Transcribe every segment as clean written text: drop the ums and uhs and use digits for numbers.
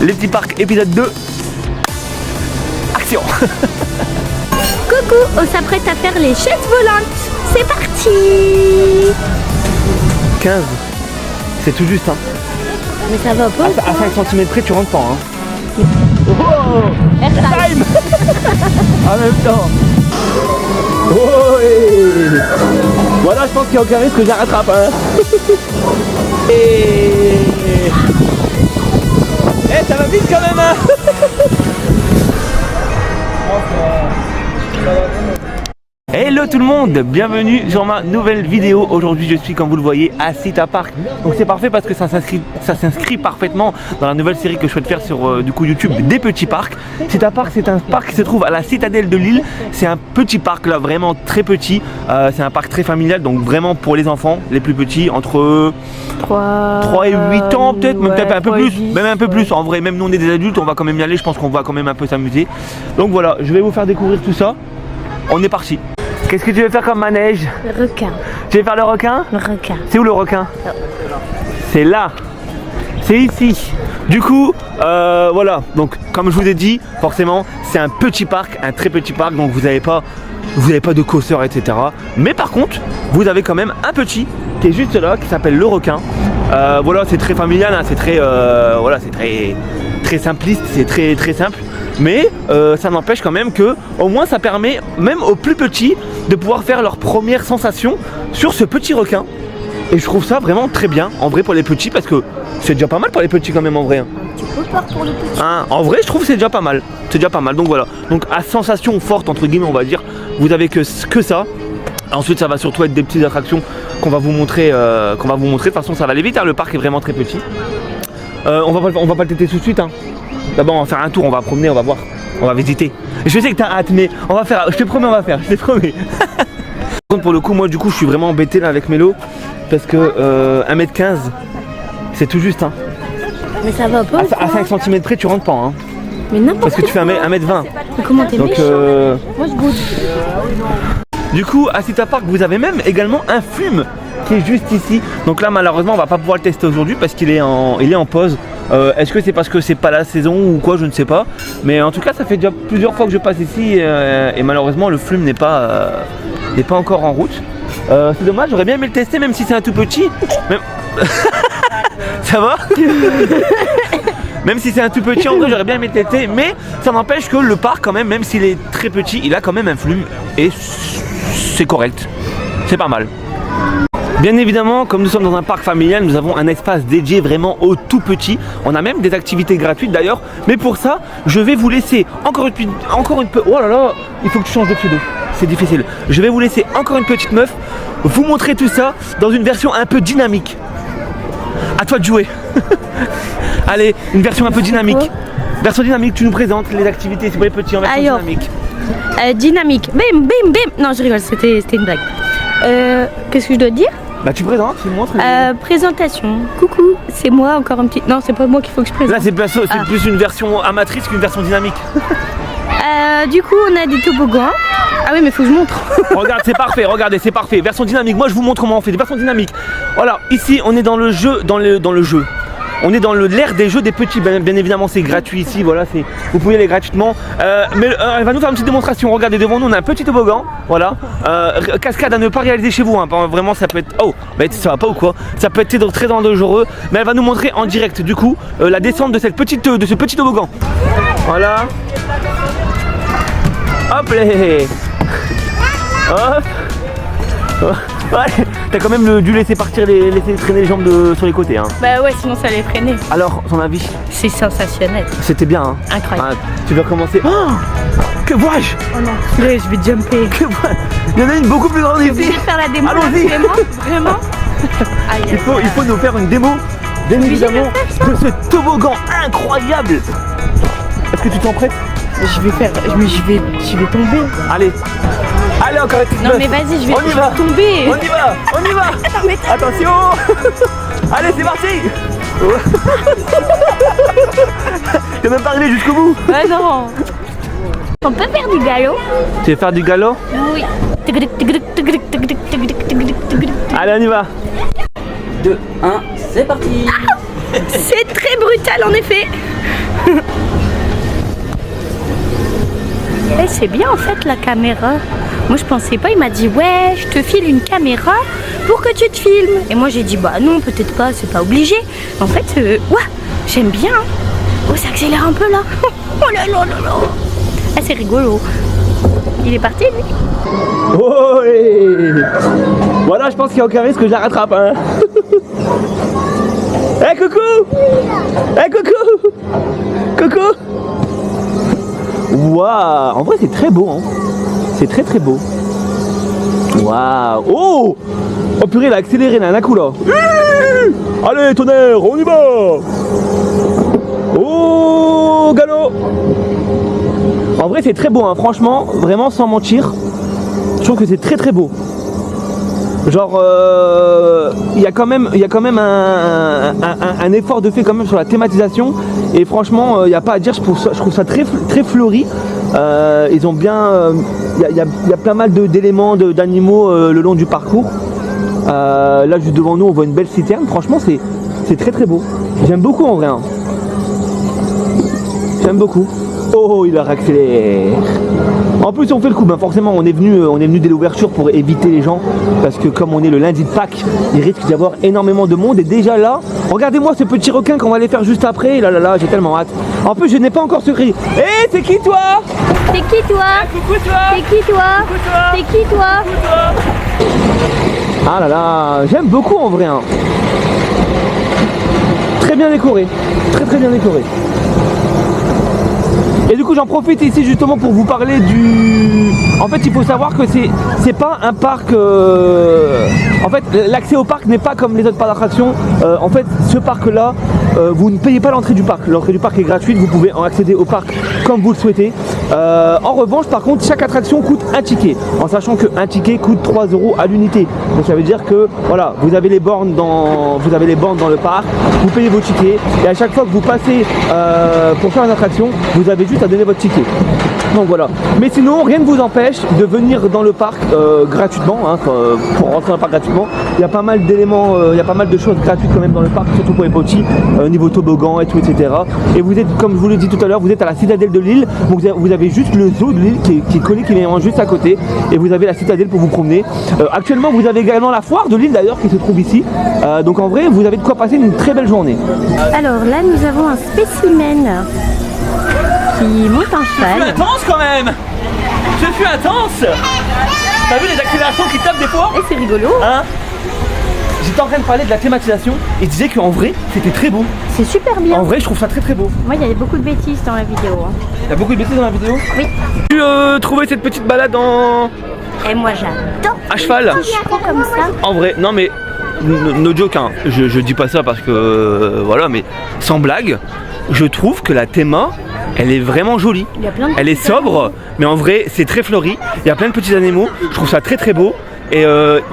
Les petits parcs épisode 2. Action. Coucou, on s'apprête à faire les chaises volantes. C'est parti. 15. C'est tout juste, hein. Mais ça va pas. À 5 cm près, tu rentres pas, hein. Oh, Airtime. en même temps. Oh, et... Voilà, je pense qu'il y a aucun risque que je la rattrape, hein. Et... ça va vite quand même, hein. Hello tout le monde, bienvenue sur ma nouvelle vidéo. Aujourd'hui je suis, comme vous le voyez, à Cita Park. Donc c'est parfait parce que ça s'inscrit parfaitement dans la nouvelle série que je souhaite faire sur du coup YouTube des petits parcs. Cita Park, c'est un parc qui se trouve à la citadelle de Lille. C'est un petit parc là, vraiment très petit. C'est un parc très familial, donc vraiment pour les enfants, les plus petits, entre 3 et 8 ans peut-être, même peut-être un peu plus, 10, même un peu plus. En vrai, même nous on est des adultes, on va quand même y aller, je pense qu'on va quand même un peu s'amuser. Donc voilà, je vais vous faire découvrir tout ça. On est parti. Qu'est-ce que tu veux faire comme manège? Le requin. Tu veux faire le requin? Le requin. C'est où le requin? C'est là. C'est ici. Du coup, voilà. Donc, comme je vous ai dit, forcément, c'est un petit parc, un très petit parc. Donc, vous n'avez pas de coaster, etc. Mais par contre, vous avez quand même un petit qui est juste là, qui s'appelle le requin. Voilà, c'est très familial, hein, c'est très, voilà, c'est très simpliste, c'est très simple. Mais ça n'empêche quand même que au moins ça permet même aux plus petits de pouvoir faire leurs premières sensations sur ce petit requin. Et je trouve ça vraiment très bien en vrai pour les petits, parce que c'est déjà pas mal pour les petits quand même en vrai. Un petit peu peur pour les petits. Hein, en vrai je trouve que c'est déjà pas mal. C'est déjà pas mal. Donc voilà. Donc à sensation forte entre guillemets on va dire, vous avez que ça. Ensuite ça va surtout être des petites attractions qu'on va vous montrer. De toute façon ça va aller vite, hein. Le parc est vraiment très petit. On va pas le têter tout de suite, hein. D'abord on va faire un tour, on va promener, on va voir, on va visiter. Je sais que t'as hâte, mais on va faire, je te promets on va faire, je te promets. Par contre pour le coup, moi du coup je suis vraiment embêté là avec Mélo, parce que 1m15 c'est tout juste, hein. Mais ça va pas. À 5 cm près tu rentres pas, hein. Mais n'importe quoi. Parce que tu fais 1m20. Mais comment t'es méchant? Moi je bouge. Du coup à Cita Park vous avez même également un fume qui est juste ici. Donc là malheureusement on va pas pouvoir le tester aujourd'hui parce qu'il est en pause. Est-ce que c'est parce que c'est pas la saison ou quoi, je ne sais pas. Mais en tout cas ça fait déjà plusieurs fois que je passe ici et malheureusement le fume n'est pas encore en route. C'est dommage, j'aurais bien aimé le tester même si c'est un tout petit. Même... Ça va? Même si c'est un tout petit, en vrai j'aurais bien aimé le tester. Mais ça n'empêche que le parc quand même s'il est très petit, il a quand même un flume et c'est correct. C'est pas mal. Bien évidemment, comme nous sommes dans un parc familial, nous avons un espace dédié vraiment aux tout petits. On a même des activités gratuites d'ailleurs. Mais pour ça, je vais vous laisser encore une oh là là, il faut que tu changes de pseudo. C'est difficile. Je vais vous laisser encore une petite meuf vous montrer tout ça dans une version un peu dynamique. À toi de jouer. Allez, une version un peu dynamique. Version dynamique, tu nous présentes les activités, c'est pour les petits en version dynamique. Dynamique. Bim, bim, bim. Non, je rigole, c'était une blague. Qu'est-ce que je dois dire? Bah tu présentes, tu montres. Présentation. Coucou, c'est moi encore un petit. Non, c'est pas moi qu'il faut que je présente. Là c'est plus une version amatrice qu'une version dynamique. Du coup on a des toboggans. Ah oui mais faut que je montre. Regarde, c'est parfait, regardez, c'est parfait. Version dynamique, moi je vous montre comment on fait des versions dynamiques. Voilà, ici on est dans le jeu, dans le jeu. On est dans l'ère des jeux des petits, bien évidemment c'est gratuit ici, voilà, vous pouvez y aller gratuitement. Mais elle va nous faire une petite démonstration, regardez devant nous on a un petit toboggan, voilà. Cascade à ne pas réaliser chez vous, hein. Vraiment ça peut être, oh, bah ça va pas ou quoi? Ça peut être très dangereux, mais elle va nous montrer en direct du coup la descente de ce petit toboggan. Voilà. Hop là. Hop. Ouais, t'as quand même dû laisser traîner les jambes sur les côtés, hein. Bah ouais, sinon ça allait freiner. Alors, ton avis? C'est sensationnel. C'était bien, hein. Incroyable. Tu vas commencer. Oh, que vois-je? Oh non, je vais jumper. Que vois-je? Il y en a une beaucoup plus grande ici. Je vais faire la démo. Allons-y. Vraiment. Il faut nous faire une démo, bien évidemment, de ce toboggan incroyable. Est-ce que tu t'en prêtes? Je vais tomber. Allez, encore une petite Non mais vas-y, je vais tomber. On y va. Attention. Allez, c'est parti. T'es même pas arrivé jusqu'au bout. Ah non. On peut faire du galop? Tu veux faire du galop? Oui. Allez, on y va. 2, 1, c'est parti. C'est très brutal en effet. c'est bien en fait la caméra. Moi je pensais pas, il m'a dit ouais, je te file une caméra pour que tu te filmes. Et moi j'ai dit bah non, peut-être pas, c'est pas obligé. En fait, ouais, j'aime bien. Oh, ça accélère un peu là. Oh là là là là. Ah, c'est rigolo. Il est parti lui. Oh, hey. Voilà, je pense qu'il y a aucun risque que je la rattrape. Hein. Hey, coucou. Hey, coucou. Coucou. Waouh. En vrai, c'est très beau. Hein. C'est très très beau. Waouh. Oh. Oh purée, il a accéléré d'un coup là. Allez, tonnerre, on y va. Oh, galop. En vrai, c'est très beau. Hein. Franchement, vraiment sans mentir. Je trouve que c'est très très beau. Genre, il y a quand même un effort de fait quand même sur la thématisation. Et franchement, il n'y a pas à dire, je trouve ça très, très fleuri. Ils ont bien... Il y a plein mal d'éléments, d'animaux le long du parcours. Là, juste devant nous, on voit une belle citerne. Franchement, c'est très très beau. J'aime beaucoup en vrai. Hein. J'aime beaucoup. Oh, il a accéléré. En plus, on fait le coup, ben forcément, on est venu dès l'ouverture pour éviter les gens, parce que comme on est le lundi de Pâques, il risque d'y avoir énormément de monde. Et déjà là, regardez-moi ce petit requin qu'on va aller faire juste après. Là là là, j'ai tellement hâte. En plus, je n'ai pas encore ce cri. Hé, c'est qui toi? C'est qui toi? Coucou toi. C'est qui toi? C'est qui toi? Ah là là, j'aime beaucoup en vrai. Hein. Très bien décoré, très très bien décoré. Et du coup j'en profite ici justement pour vous parler du... En fait il faut savoir que c'est pas un parc... En fait l'accès au parc n'est pas comme les autres parcs d'attractions. En fait ce parc là, vous ne payez pas l'entrée du parc. L'entrée du parc est gratuite, vous pouvez en accéder au parc comme vous le souhaitez. En revanche par contre chaque attraction coûte un ticket. En sachant qu'un ticket coûte 3 € à l'unité. Donc ça veut dire que voilà, vous avez les bornes dans le parc, vous payez vos tickets. Et à chaque fois que vous passez pour faire une attraction, vous avez juste à donner votre ticket. Donc voilà. Mais sinon, rien ne vous empêche de venir dans le parc gratuitement, hein, pour rentrer dans le parc gratuitement. Il y a pas mal d'éléments, il y a pas mal de choses gratuites quand même dans le parc, surtout pour les petits, niveau toboggan et tout, etc. Et vous êtes, comme je vous l'ai dit tout à l'heure, vous êtes à la citadelle de Lille. Donc vous avez juste le zoo de Lille qui est collé, qui est vraiment juste à côté. Et vous avez la citadelle pour vous promener. Actuellement, vous avez également la foire de Lille d'ailleurs qui se trouve ici. Donc en vrai, vous avez de quoi passer une très belle journée. Alors là, nous avons un spécimen qui monte un cheval. Ce fut intense quand même. Ce fut intense. T'as vu les accélérations qui tapent des fois? Et c'est rigolo. Hein? J'étais en train de parler de la thématisation et je disais qu'en vrai c'était très beau. C'est super bien. En vrai je trouve ça très très beau. Moi il y a beaucoup de bêtises dans la vidéo. Hein. Il y a beaucoup de bêtises dans la vidéo? Oui. Tu trouvé cette petite balade en... Et moi j'adore. À cheval? Comme ça. En vrai, non mais no joke, hein. Je dis pas ça parce que voilà, mais sans blague, je trouve que la théma elle est vraiment jolie. Il y a plein de elle est sobre, mais en vrai c'est très fleuri. Il y a plein de petits animaux, je trouve ça très très beau. Et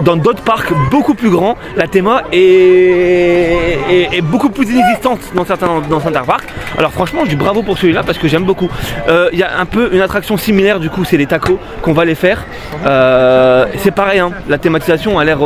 dans d'autres parcs beaucoup plus grands, la théma est beaucoup plus inexistante dans certains parcs. Alors franchement je dis bravo pour celui-là parce que j'aime beaucoup. Il y a un peu une attraction similaire du coup, c'est les tacos qu'on va les faire. C'est pareil, hein, la thématisation a l'air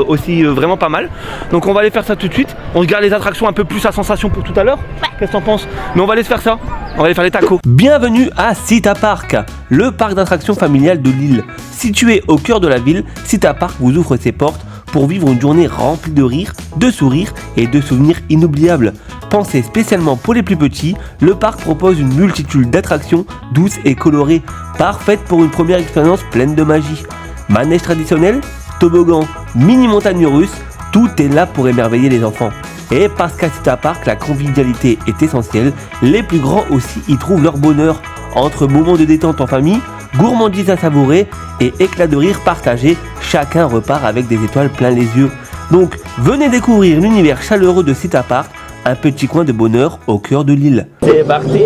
aussi vraiment pas mal. Donc on va aller faire ça tout de suite. On se garde les attractions un peu plus à sensation pour tout à l'heure. Qu'est-ce que t'en penses? Mais on va aller se faire ça. On va aller faire les tacos. Bienvenue à Cita Park, le parc d'attractions familial de Lille. Situé au cœur de la ville, Cita Park vous ouvre ses portes pour vivre une journée remplie de rires, de sourires et de souvenirs inoubliables. Pensé spécialement pour les plus petits, le parc propose une multitude d'attractions douces et colorées, parfaites pour une première expérience pleine de magie. Manège traditionnel, toboggan, mini montagne russe, tout est là pour émerveiller les enfants. Et parce qu'à Cita Park, la convivialité est essentielle, les plus grands aussi y trouvent leur bonheur. Entre moments de détente en famille, gourmandise à savourer et éclats de rire partagés, chacun repart avec des étoiles plein les yeux. Donc venez découvrir l'univers chaleureux de Cita Park, un petit coin de bonheur au cœur de l'île. C'est parti!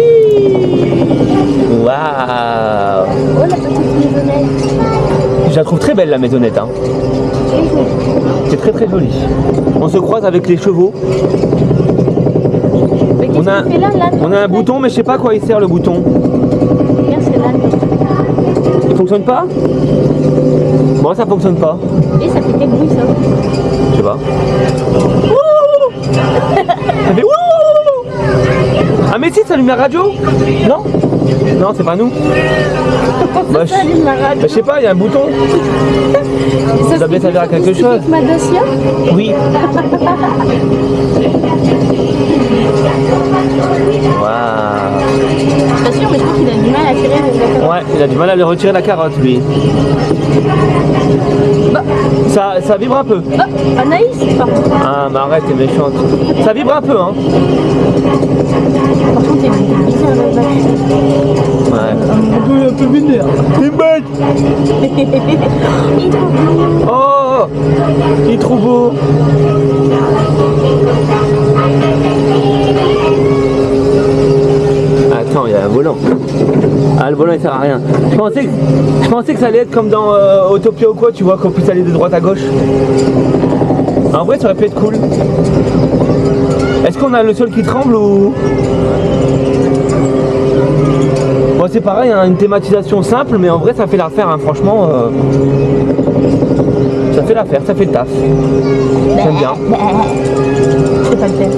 Waouh! Oh la petite maisonnette. Je la trouve très belle la maisonnette, hein. C'est très très joli. On se croise avec les chevaux. Mais qu'est-ce qu'il fait là, l'âne? On a un bouton mais je sais pas à quoi il sert le bouton. Regarde, c'est l'âne. Il fonctionne pas? Bon ça fonctionne pas. Et ça fait quel bruit ça? Je sais pas. Ça fait wouh! Ah mais si, ça allume la radio. Non. Non, c'est pas nous. Bah, Ça allume la radio. je sais pas, il y a un bouton. Ça doit bien servir à quelque chose. Ma Dacia. Oui. Waouh. Pas sûr, mais je crois qu'il a du mal à tirer les carottes. Ouais, il a du mal à lui retirer la carotte, lui. Bah. Ça vibre un peu. Oh, Anaïs, par contre. Ah, mais arrête, t'es méchante. Ça vibre un peu, hein. Par contre, t'es bizarre la vache. Ouais. Un peu vénère. T'es bête. Il est trop beau. Oh, il est trop beau. Attends, il y a un volant. Ah, le volant il sert à rien. Je pensais que ça allait être comme dans Autopia ou quoi, tu vois, qu'on puisse aller de droite à gauche. En vrai, ça aurait pu être cool. Est-ce qu'on a le sol qui tremble ou... Bon, c'est pareil, hein, une thématisation simple, mais en vrai, ça fait l'affaire, hein, franchement. Ça fait l'affaire, ça fait le taf. J'aime bien. Je sais pas le faire.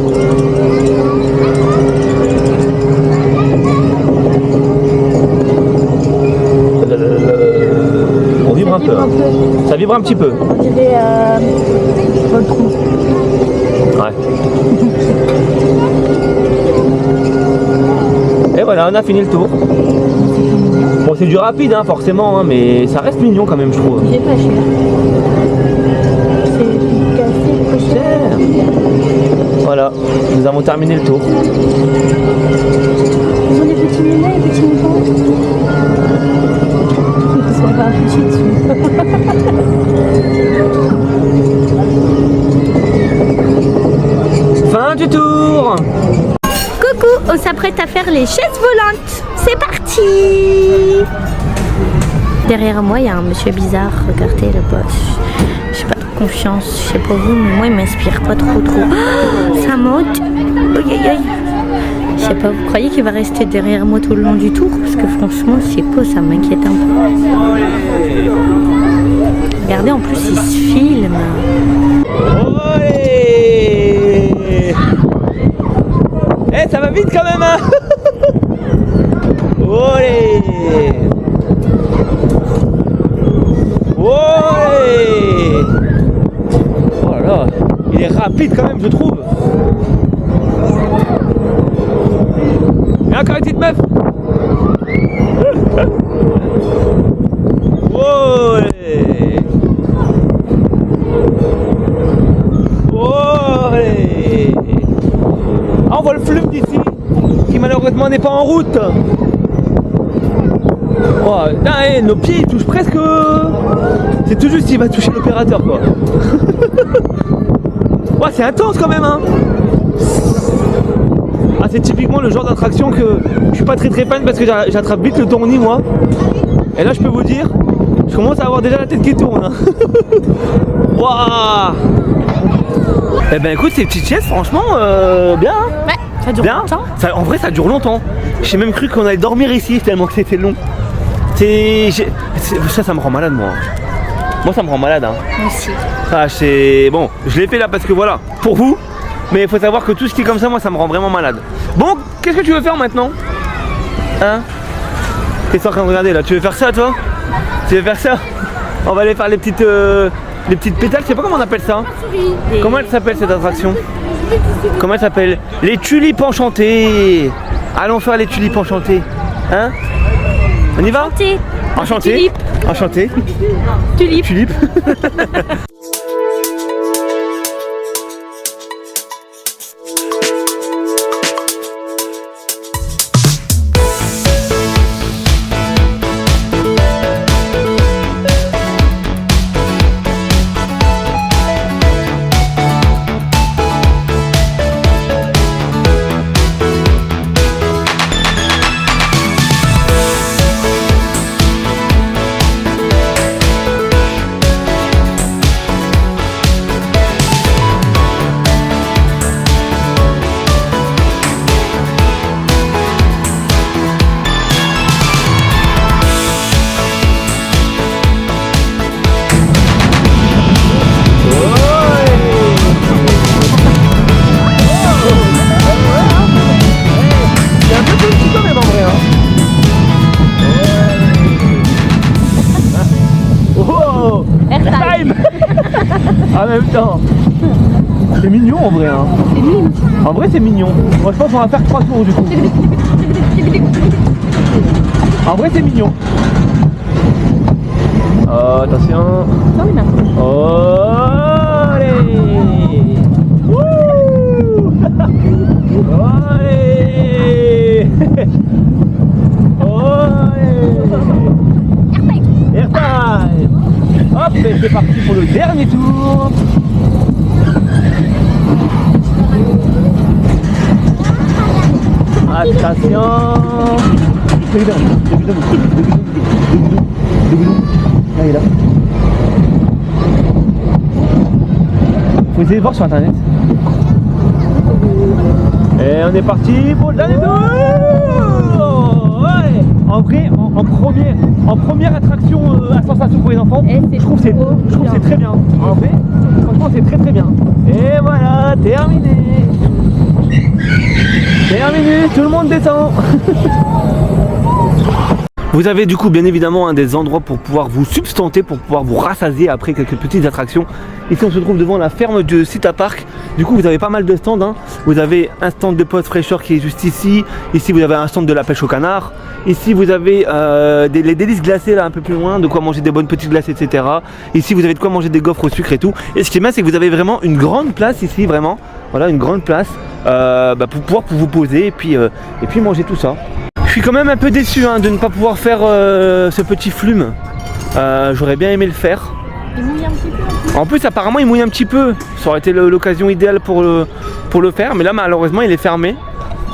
On vibre un peu. vibre un peu. Ça vibre un petit peu. On dirait Voltron. Ouais. Et voilà, on a fini le tour. Bon, c'est du rapide, hein, forcément, hein, mais ça reste mignon quand même, je trouve. C'est pas cher. C'est cassé, Cher. Voilà, nous avons terminé le tour. Ils ont des petits mulets, des petits moutons. Ils sont pas petits dessus. Fin du tour. Coucou, on s'apprête à faire les chaises volantes. C'est parti. Derrière moi, il y a un monsieur bizarre. Regardez le boss. J'ai pas trop confiance. Je sais pas vous, mais moi, il m'inspire pas trop. Oh, ça monte. Aïe, aïe, aïe. Je sais pas, vous croyez qu'il va rester derrière moi tout le long du tour? Parce que franchement, c'est pas, ça m'inquiète un peu. Regardez, en plus, il se filme. Olé. Eh, ça va vite quand même, hein. Olé. Olé. Oh là là, il est rapide quand même, je trouve. Et encore une petite meuf. Olé. Olé. Ah, on voit le fleuve d'ici, qui malheureusement n'est pas en route. Oh, putain, hey, nos pieds ils touchent presque. C'est tout juste s'il va toucher l'opérateur, quoi. Oh, c'est intense quand même, hein. Ah, c'est typiquement le genre d'attraction que je suis pas très fan parce que j'attrape vite le tournis, moi. Et là, je peux vous dire, je commence à avoir déjà la tête qui tourne, hein. Waouh. Eh ben écoute, ces petites chaises, franchement, bien. Hein. Ouais, ça dure Bien. longtemps. En vrai, ça dure longtemps. J'ai même cru qu'on allait dormir ici tellement que c'était long. Ça me rend malade, moi. Moi, ça me rend malade. Hein. Moi aussi. Ah, c'est bon. Je l'ai fait là parce que voilà, pour vous. Mais il faut savoir que tout ce qui est comme ça, moi, ça me rend vraiment malade. Bon, qu'est-ce que tu veux faire maintenant? Hein? Qu'est-ce que tu es en train de regarder là? Tu veux faire ça, toi? Tu veux faire ça? On va aller faire les petites pétales. Je sais pas comment on appelle ça. Comment elle s'appelle cette attraction? Comment elle s'appelle? Les tulipes enchantées. Allons faire les tulipes enchantées. Hein? On y va? Enchanté. Enchanté. Tulipe. Enchanté. Tulipe. Tulipe. En même temps. C'est mignon en vrai. Hein. C'est mignon. En vrai c'est mignon. Moi je pense qu'on va faire 3 tours du coup. En vrai c'est mignon. Oh, attention. Oh, allez. Wouh. Allez. Airtime. Hop, et c'est parti pour le dernier tour. Attention. Là, il est là. Faut essayer de voir sur internet. Et on est parti pour le dernier tour. Ouais. En vrai, en première attraction à sensation pour les enfants, je trouve que c'est très bien. En vrai, franchement c'est très bien. Et voilà, terminé. Terminé, tout le monde descend. Vous avez du coup bien évidemment des endroits pour pouvoir vous substanter, pour pouvoir vous rassasier après quelques petites attractions. Ici on se trouve devant la ferme de Cita Park. Du coup vous avez pas mal de stands. Hein. Vous avez un stand de pause fraîcheur qui est juste ici. Ici vous avez un stand de la pêche au canard. Ici vous avez les délices glacées là un peu plus loin, de quoi manger des bonnes petites glaces, etc. Ici vous avez de quoi manger des gaufres au sucre et tout. Et ce qui est bien c'est que vous avez vraiment une grande place ici, vraiment. Voilà, une grande place pour pouvoir vous poser et puis manger tout ça. Je suis quand même un peu déçu hein, de ne pas pouvoir faire ce petit flume. J'aurais bien aimé le faire. Il mouille un petit peu. En plus apparemment il mouille un petit peu. Ça aurait été l'occasion idéale pour le faire. Mais là malheureusement il est fermé.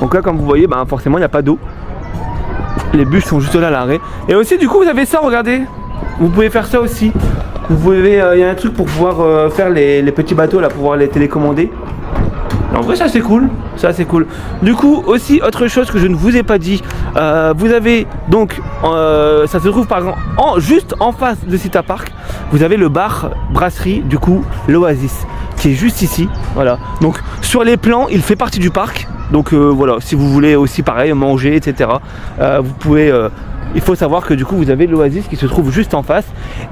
Donc là comme vous voyez forcément il n'y a pas d'eau. Les bus sont juste là à l'arrêt. Et aussi du coup vous avez ça, regardez. Vous pouvez faire ça aussi. Vous pouvez, il y a un truc pour pouvoir faire les petits bateaux là, pour pouvoir les télécommander. En vrai ça c'est cool, Du coup aussi autre chose que je ne vous ai pas dit, vous avez donc, ça se trouve par exemple juste en face de Cita Park, vous avez le bar brasserie du coup l'Oasis qui est juste ici, voilà. Donc sur les plans il fait partie du parc, donc voilà, si vous voulez aussi pareil manger etc, vous pouvez... Il faut savoir que du coup vous avez l'Oasis qui se trouve juste en face.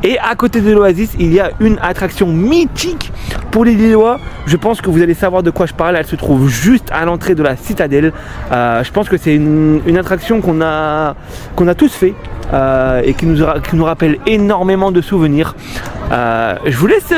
Et à côté de l'Oasis il y a une attraction mythique pour les Lillois. Je pense que vous allez savoir de quoi je parle. Elle se trouve juste à l'entrée de la citadelle. Je pense que c'est une attraction qu'on a tous fait et qui nous rappelle énormément de souvenirs. Je vous laisse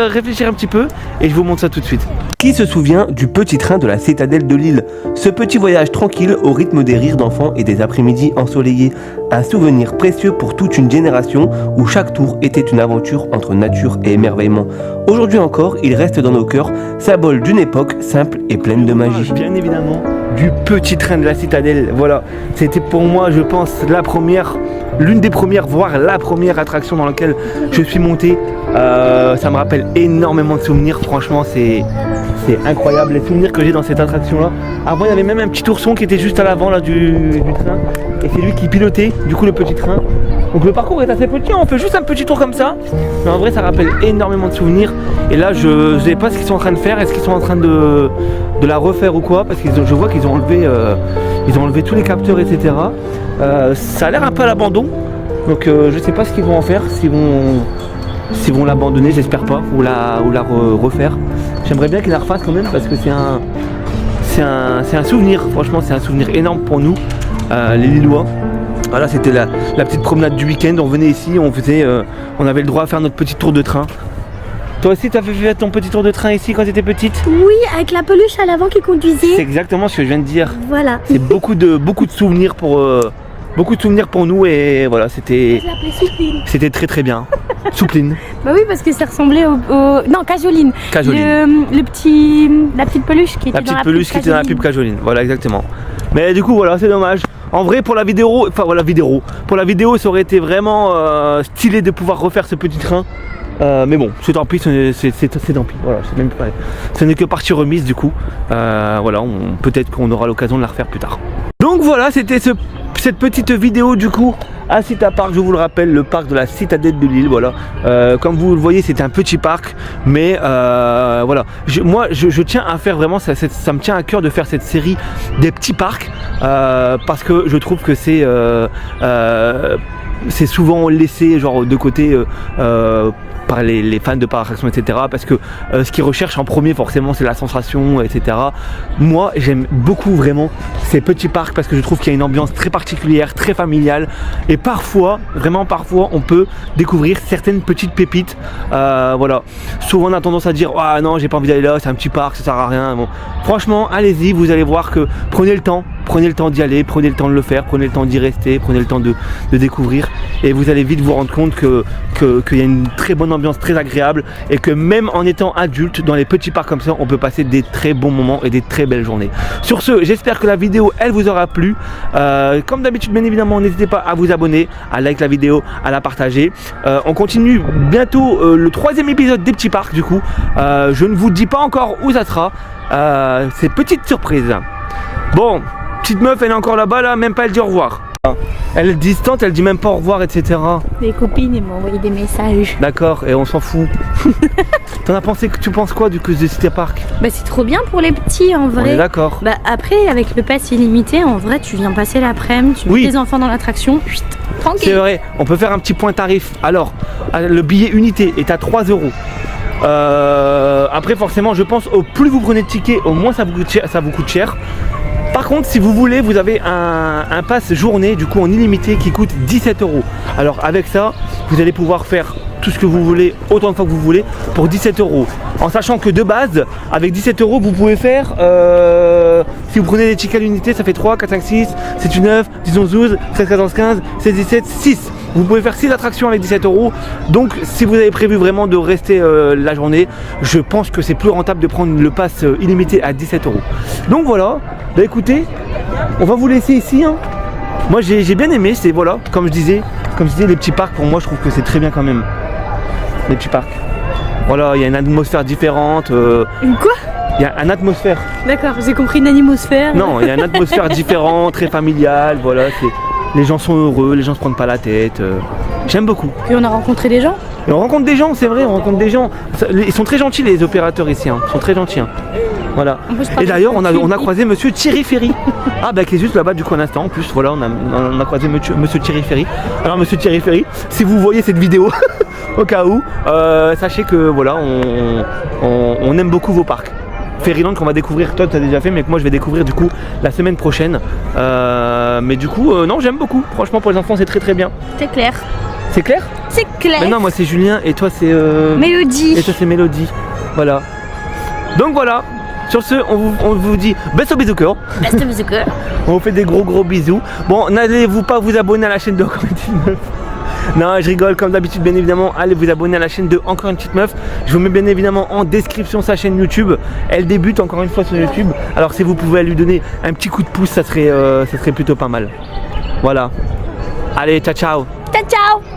réfléchir un petit peu et je vous montre ça tout de suite. Qui se souvient du petit train de la citadelle de Lille? Ce petit voyage tranquille au rythme des rires d'enfants et des après-midi ensoleillés. Un souvenir précieux pour toute une génération où chaque tour était une aventure entre nature et émerveillement. Aujourd'hui encore, il reste dans nos cœurs, symbole d'une époque simple et pleine de magie. Bien évidemment, du petit train de la citadelle, voilà. C'était pour moi, je pense, l'une des premières, voire la première attraction dans laquelle je suis monté. Ça me rappelle énormément de souvenirs, franchement c'est incroyable les souvenirs que j'ai dans cette attraction là. Avant il y avait même un petit ourson qui était juste à l'avant là du train et c'est lui qui pilotait du coup le petit train. Donc le parcours est assez petit, on fait juste un petit tour comme ça, mais en vrai ça rappelle énormément de souvenirs. Et là je sais pas ce qu'ils sont en train de faire, est-ce qu'ils sont en train de la refaire ou quoi, parce que je vois qu'ils ont enlevé tous les capteurs etc. Ça a l'air un peu à l'abandon, donc je sais pas ce qu'ils vont en faire, s'ils vont l'abandonner, j'espère pas, ou la refaire. J'aimerais bien qu'ils la refassent quand même parce que c'est un souvenir, franchement c'est un souvenir énorme pour nous, les Lillois. Voilà, c'était la petite promenade du week-end, on venait ici, on avait le droit à faire notre petit tour de train. Toi aussi t'as fait ton petit tour de train ici quand t'étais petite? Oui, avec la peluche à l'avant qui conduisait. C'est exactement ce que je viens de dire. Voilà. C'est beaucoup de souvenirs pour nous et voilà, c'était très bien. Soupline. Bah oui, parce que ça ressemblait non, Cajoline. La petite peluche qui était dans la pub Cajoline. Voilà, exactement. Mais du coup, voilà, c'est dommage. En vrai, pour la vidéo, ça aurait été vraiment stylé de pouvoir refaire ce petit train. Mais bon, c'est tant pis, c'est tant pis. Voilà, ce n'est que partie remise du coup. Voilà, peut-être qu'on aura l'occasion de la refaire plus tard. Donc voilà, c'était cette petite vidéo du coup Asita Park, je vous le rappelle, le parc de la citadelle de Lille, voilà. Comme vous le voyez, c'est un petit parc, mais voilà. Moi, je tiens à faire vraiment, ça me tient à cœur de faire cette série des petits parcs, parce que je trouve que c'est souvent laissé genre de côté par les fans de parcs d'attractions, etc. Parce que ce qu'ils recherchent en premier forcément c'est la sensation, etc. Moi j'aime beaucoup vraiment ces petits parcs parce que je trouve qu'il y a une ambiance très particulière, très familiale, et parfois, vraiment parfois, on peut découvrir certaines petites pépites. Voilà. Souvent on a tendance à dire ah non j'ai pas envie d'aller là, c'est un petit parc, ça sert à rien. Bon. Franchement allez-y, vous allez voir que prenez le temps d'y aller, prenez le temps de le faire, prenez le temps d'y rester, prenez le temps de découvrir, et vous allez vite vous rendre compte qu'il y a une très bonne ambiance, très agréable, et que même en étant adulte, dans les petits parcs comme ça, on peut passer des très bons moments et des très belles journées. Sur ce, j'espère que la vidéo, elle vous aura plu. Comme d'habitude, bien évidemment, n'hésitez pas à vous abonner, à liker la vidéo, à la partager. On continue bientôt le 3e épisode des petits parcs, du coup. Je ne vous dis pas encore où ça sera. C'est petite surprise. Bon, petite meuf, elle est encore là-bas, là, même pas elle dit au revoir. Elle est distante, elle dit même pas au revoir, etc. Les copines, elles m'ont envoyé des messages. D'accord, et on s'en fout. Tu penses quoi du coup de Cité Park? Bah c'est trop bien pour les petits en vrai. On est d'accord. Bah après avec le pass illimité, en vrai tu viens passer l'après-midi, tu mets tes enfants dans l'attraction, tranquille. C'est vrai, on peut faire un petit point tarif. Alors, le billet unité est à 3 €. Après forcément je pense au plus vous prenez de tickets, au moins ça vous coûte cher. Par contre, si vous voulez, vous avez un pass journée, du coup en illimité, qui coûte 17 €. Alors avec ça, vous allez pouvoir faire tout ce que vous voulez, autant de fois que vous voulez, pour 17 €. En sachant que de base, avec 17 €, vous pouvez faire, si vous prenez les tickets à l'unité, ça fait 3, 4, 5, 6, 7, 8, 9, 10, 11, 12, 13, 14, 15, 16, 17, 6. Vous pouvez faire 6 attractions avec 17 €. Donc si vous avez prévu vraiment de rester la journée, je pense que c'est plus rentable de prendre le pass illimité à 17 €. Donc voilà, bah écoutez, on va vous laisser ici. Hein. Moi j'ai bien aimé, c'est voilà, comme je disais, les petits parcs, pour moi je trouve que c'est très bien quand même. Les petits parcs. Voilà, il y a une atmosphère différente. Une quoi? Il y a une atmosphère. D'accord, j'ai compris une animosphère. Non, il y a une atmosphère différente, très familiale, voilà, les gens sont heureux, les gens se prennent pas la tête. J'aime beaucoup. Puis on a rencontré des gens. Et on rencontre des gens, c'est vrai, on rencontre des gens. Ils sont très gentils les opérateurs ici, hein. Ils sont très gentils. Hein. Voilà. Et d'ailleurs on a croisé monsieur Thierry Ferry. Ah bah qui est juste là-bas du coup un instant en plus. Voilà, on a croisé monsieur Thierry Ferry. Alors monsieur Thierry Ferry, si vous voyez cette vidéo au cas où, sachez que voilà, on aime beaucoup vos parcs. Ferryland qu'on va découvrir, toi tu as déjà fait, mais que moi je vais découvrir du coup la semaine prochaine. Mais du coup non, j'aime beaucoup. Franchement pour les enfants c'est très très bien. C'est clair. C'est clair? C'est clair. Mais non, moi c'est Julien et toi c'est Mélodie. Et toi c'est Mélodie. Voilà. Donc voilà. Sur ce, on vous dit best of bisous cœur. Best of bisous cœur. On vous fait des gros bisous. Bon, n'allez-vous pas vous abonner à la chaîne de Encore une petite meuf. Non, je rigole comme d'habitude, bien évidemment. Allez vous abonner à la chaîne de Encore une petite meuf. Je vous mets bien évidemment en description sa chaîne YouTube. Elle débute encore une fois sur YouTube. Alors si vous pouvez lui donner un petit coup de pouce, ça serait plutôt pas mal. Voilà. Allez, ciao ciao. Ciao ciao.